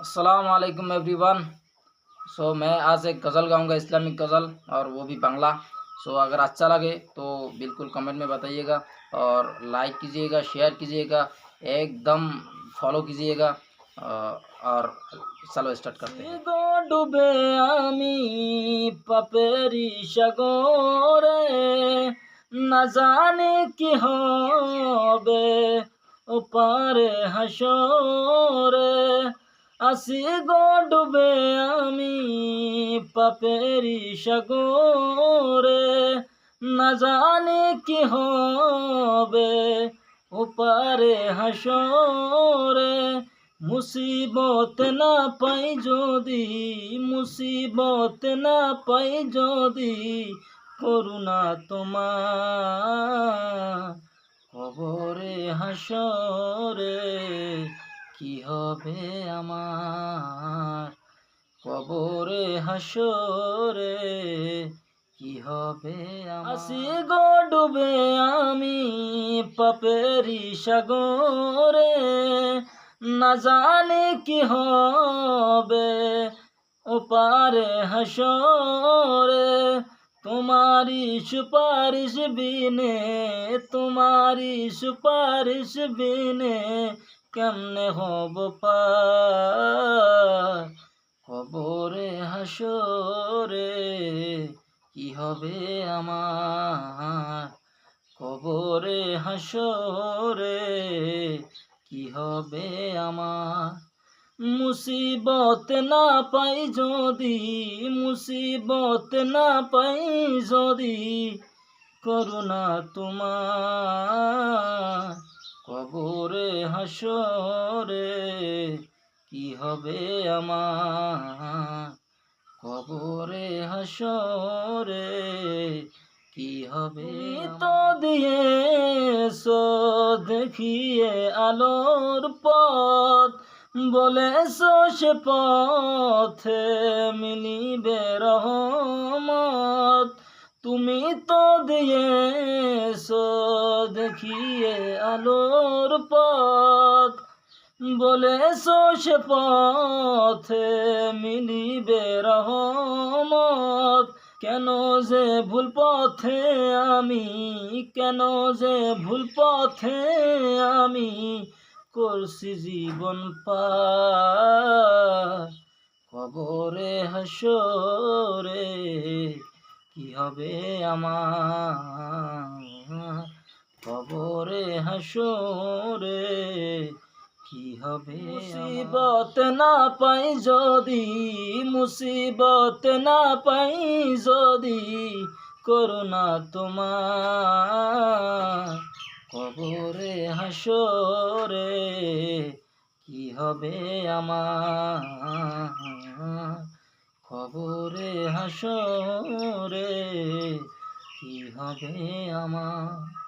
अस्सलाम वालेकुम एवरीवन। मैं आज एक गज़ल गाऊंगा, इस्लामिक गज़ल, और वो भी बांग्ला। अगर अच्छा लगे तो बिल्कुल कमेंट में बताइएगा और लाइक कीजिएगा, शेयर कीजिएगा, एकदम फॉलो कीजिएगा। और चलो स्टार्ट करते हैं। गो डूबे आमी पापेरी সাগরে, না জানি কি হবে ওপারে হাসরে। আসি গো ডুবে আমি পাপেরি সাগরে, না জানি কি হবে ওপারে হাসরে। মুসিবত না পাই যদি, মুসিবত না পাই যদি, করুণা তোমার কবরে হাসরে। কি হবে আমার কবরে হাসরে, কি হবে আমার। আসি গো ডুবে আমি পাপেরি সাগরে, না জানি কি হবে ওপারে হাসরে। তোমারি সুপারিশ বিনে, তোমারি সুপারিশ বিনে, কেমনে হব পার কবরে হাসরে। কি হবে আমার কবরে হাসরে, কি হবে আমার। মুসিবত না পাই যদি, মুসিবত না পাই যদি, করুণা তোমার কবরে হাসরে। কি হবে আমার কবরে হাসরে, কি হবে। তো দিয়েছো দেখিয়ে আলোর পথ, বলেছো সে পথে মিলিবে রহমত। তুমি তো দিয়েছো দেখিয়ে আলোর পথ, বলেছো সে পথে মিলিবে রহমত। কেন যে ভুল পথে আমি, কেন যে ভুল পথে আমি করছি জীবন পার কবরে হাসরে। কি হবে আমার কবরে হাসরে, কি হবে। মুসিবত না পাই যদি, মুসিবত না পাই যদি, করুণা তোমার কবরে হাসরে। কি হবে আমার কবরে হাসরে, কি হবে আমার।